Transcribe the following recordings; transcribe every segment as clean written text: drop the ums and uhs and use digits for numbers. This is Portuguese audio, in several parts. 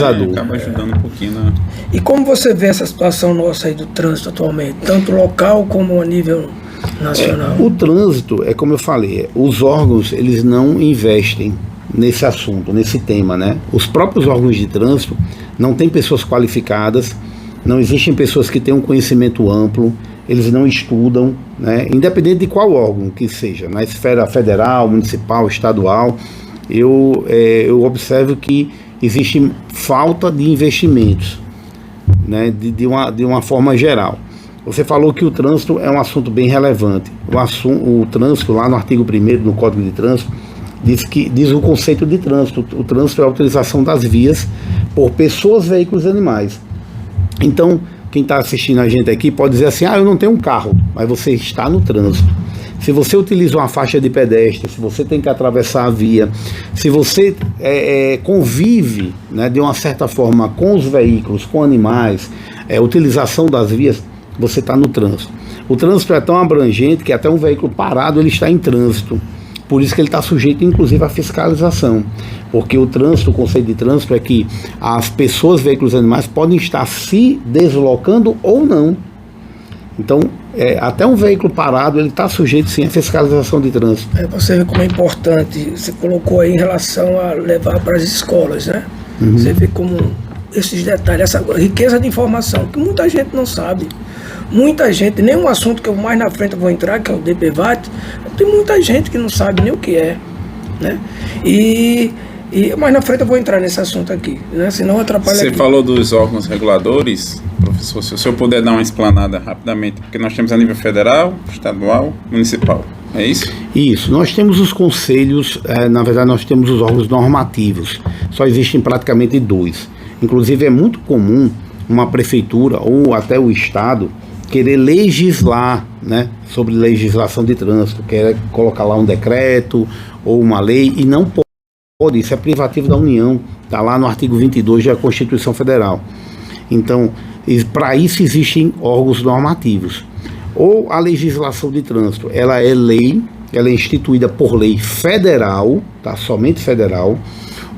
Acaba ajudando um pouquinho, né? E como você vê essa situação nossa aí do trânsito atualmente, tanto local como a nível nacional? O trânsito, é como eu falei, os órgãos, eles não investem nesse assunto, nesse tema, né? Os próprios órgãos de trânsito não têm pessoas qualificadas, não existem pessoas que tenham conhecimento amplo, eles não estudam, né? Independente de qual órgão que seja, na esfera federal, municipal, estadual, eu observo que existe falta de investimentos, né? De uma forma geral. Você falou que o trânsito é um assunto bem relevante. O trânsito, lá no artigo 1º do Código de Trânsito, diz o conceito de trânsito. O trânsito é a utilização das vias por pessoas, veículos e animais. Então, quem está assistindo a gente aqui pode dizer assim, eu não tenho um carro, mas você está no trânsito. Se você utiliza uma faixa de pedestre, se você tem que atravessar a via, se você convive, né, de uma certa forma com os veículos, com animais, utilização das vias, você está no trânsito. O trânsito é tão abrangente que até um veículo parado ele está em trânsito. Por isso que ele está sujeito, inclusive, à fiscalização. Porque o trânsito, o conceito de trânsito é que as pessoas, veículos e animais podem estar se deslocando ou não. Então, até um veículo parado, ele está sujeito, sim, à fiscalização de trânsito. Você vê como é importante, você colocou aí em relação a levar para as escolas, né? Uhum. Você vê como esses detalhes, essa riqueza de informação, que muita gente não sabe. Muita gente, nem um assunto que eu mais na frente vou entrar, que é o DPVAT, tem muita gente que não sabe nem o que é, né? E mais na frente eu vou entrar nesse assunto aqui, né? Senão atrapalha. Você aqui. falou dos órgãos reguladores, professor, se o senhor puder dar uma explanada rapidamente, porque nós temos a nível federal, estadual, municipal, é isso? Isso, nós temos os conselhos, na verdade nós temos os órgãos normativos, só existem praticamente 2. Inclusive é muito comum uma prefeitura ou até o estado querer legislar, né, sobre legislação de trânsito, quer colocar lá um decreto ou uma lei, e não pode, isso é privativo da União, está lá no artigo 22 da Constituição Federal. Então, para isso existem órgãos normativos. Ou a legislação de trânsito, ela é lei, ela é instituída por lei federal, tá, somente federal,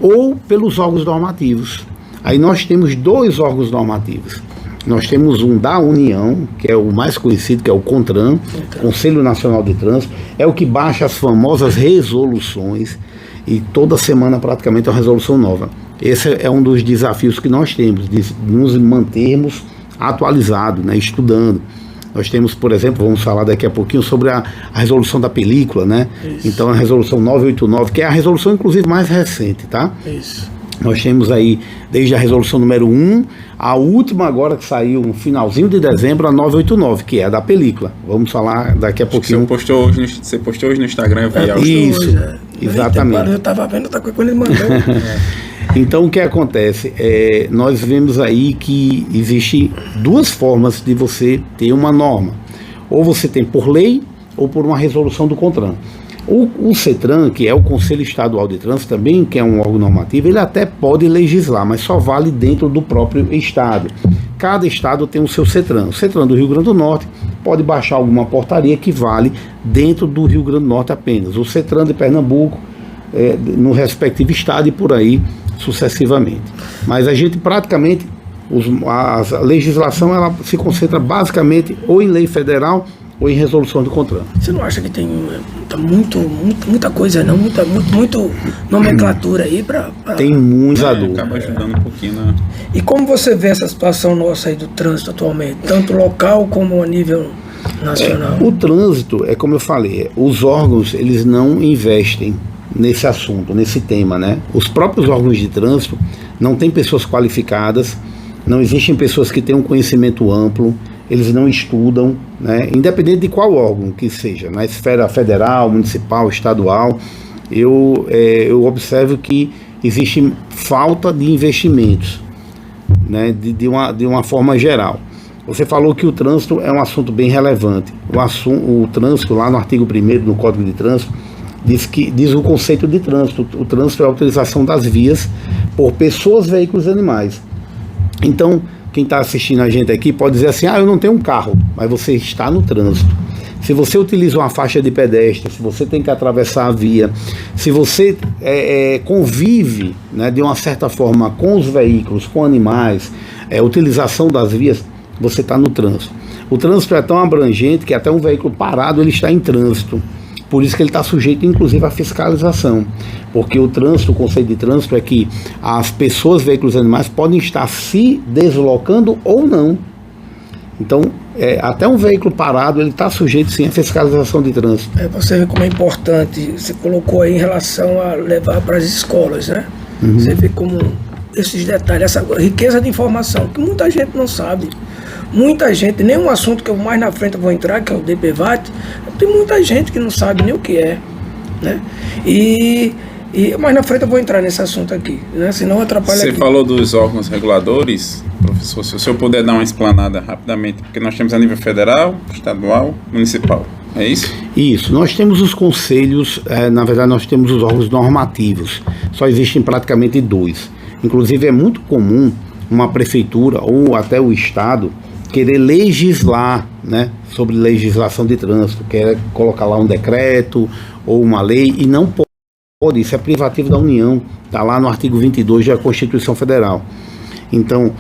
ou pelos órgãos normativos. Aí nós temos 2 órgãos normativos. Nós temos um da União, que é o mais conhecido, que é o CONTRAN, Conselho Nacional de Trânsito, é o que baixa as famosas resoluções, e toda semana praticamente é uma resolução nova. Esse é um dos desafios que nós temos, de nos mantermos atualizados, né, estudando. Nós temos, por exemplo, vamos falar daqui a pouquinho sobre a resolução da película, né? Isso. Então a resolução 989, que é a resolução inclusive mais recente, tá? Isso. Nós temos aí, desde a resolução número 1, a última agora que saiu no finalzinho de dezembro, a 989, que é a da película. Vamos falar daqui a pouquinho. Você postou hoje no Instagram, eu vi isso, hoje, exatamente. Eu estava vendo outra coisa quando ele mandou. Então o que acontece? Nós vemos aí que existem 2 formas de você ter uma norma. Ou você tem por lei, ou por uma resolução do CONTRAN. O CETRAN, que é o Conselho Estadual de Trânsito, também, que é um órgão normativo, ele até pode legislar, mas só vale dentro do próprio estado. Cada estado tem o seu CETRAN. O CETRAN do Rio Grande do Norte pode baixar alguma portaria que vale dentro do Rio Grande do Norte apenas. O CETRAN de Pernambuco, no respectivo estado, e por aí sucessivamente. Mas a gente praticamente, a legislação ela se concentra basicamente ou em lei federal ou em resolução do CONTRAN. Você não acha que tem muita coisa, não? Muita nomenclatura aí para... Tem muitos adultos. Acaba ajudando um pouquinho, né? E como você vê essa situação nossa aí do trânsito atualmente, tanto local como a nível nacional? O trânsito, é como eu falei, os órgãos, eles não investem nesse assunto, nesse tema, né? Os próprios órgãos de trânsito não têm pessoas qualificadas, não existem pessoas que tenham conhecimento amplo, eles não estudam, né? Independente de qual órgão que seja, na esfera federal, municipal, estadual, eu observo que existe falta de investimentos, né? De uma forma geral. Você falou que o trânsito é um assunto bem relevante. O trânsito, lá no artigo 1º do Código de Trânsito, diz o conceito de trânsito. O trânsito é a utilização das vias por pessoas, veículos e animais. Então, quem está assistindo a gente aqui pode dizer assim, eu não tenho um carro, mas você está no trânsito. Se você utiliza uma faixa de pedestre, se você tem que atravessar a via, se você convive, né, de uma certa forma com os veículos, com animais, utilização das vias, você está no trânsito. O trânsito é tão abrangente que até um veículo parado ele está em trânsito. Por isso que ele está sujeito, inclusive, à fiscalização. Porque o trânsito, o conceito de trânsito é que as pessoas, veículos e animais podem estar se deslocando ou não. Então, até um veículo parado, ele está sujeito, sim, à fiscalização de trânsito. Você vê como é importante, você colocou aí em relação a levar para as escolas, né? Uhum. Você vê como esses detalhes, essa riqueza de informação, que muita gente não sabe. Muita gente, nem um assunto que eu mais na frente vou entrar, que é o DPVAT, tem muita gente que não sabe nem o que é, né? E mais na frente eu vou entrar nesse assunto aqui, né? Senão atrapalha. Você aqui. falou dos órgãos reguladores, professor, se o senhor puder dar uma explanada rapidamente, porque nós temos a nível federal, estadual, municipal, é isso? Isso, nós temos os conselhos, na verdade nós temos os órgãos normativos, só existem praticamente 2. Inclusive é muito comum uma prefeitura ou até o estado querer legislar, né, sobre legislação de trânsito, quer colocar lá um decreto ou uma lei e não pode, isso é privativo da União, está lá no artigo 22 da Constituição Federal. Então,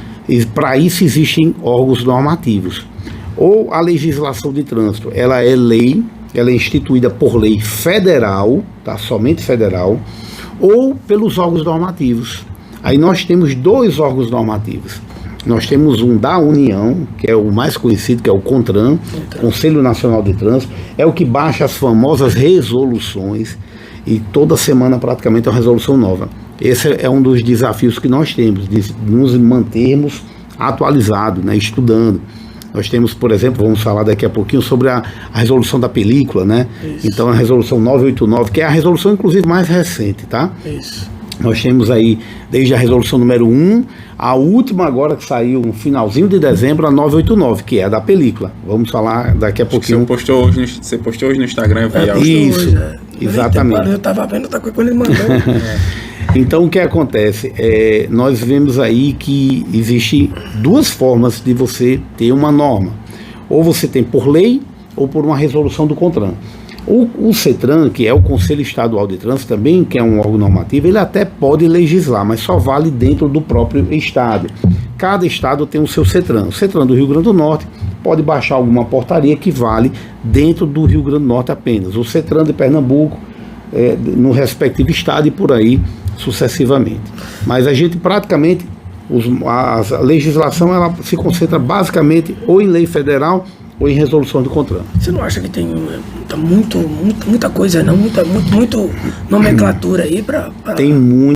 para isso existem órgãos normativos. Ou a legislação de trânsito, ela é lei, ela é instituída por lei federal, tá, somente federal, ou pelos órgãos normativos. Aí nós temos 2 órgãos normativos. Nós temos um da União, que é o mais conhecido, que é o CONTRAN, Conselho Nacional de Trânsito, é o que baixa as famosas resoluções, e toda semana praticamente é uma resolução nova. Esse é um dos desafios que nós temos, de nos mantermos atualizados, né, estudando. Nós temos, por exemplo, vamos falar daqui a pouquinho sobre a resolução da película, né? Isso. Então a resolução 989, que é a resolução inclusive mais recente, tá? Isso. Nós temos aí, desde a resolução número 1, a última agora que saiu no finalzinho de dezembro, a 989, que é a da película. Vamos falar daqui a pouquinho. Você postou hoje no Instagram, eu vi isso, hoje, exatamente. Eu estava vendo outra coisa quando ele mandou. Então o que acontece? Nós vemos aí que existem 2 formas de você ter uma norma. Ou você tem por lei ou por uma resolução do CONTRAN. O CETRAN, que é o Conselho Estadual de Trânsito, também, que é um órgão normativo, ele até pode legislar, mas só vale dentro do próprio estado. Cada estado tem o seu CETRAN. O CETRAN do Rio Grande do Norte pode baixar alguma portaria que vale dentro do Rio Grande do Norte apenas. O CETRAN de Pernambuco, no respectivo estado e por aí sucessivamente. Mas a gente praticamente, a legislação ela se concentra basicamente ou em lei federal ou em resolução do CONTRAN. Você não acha que tem muita coisa, não? Muita nomenclatura aí para... Tem muito.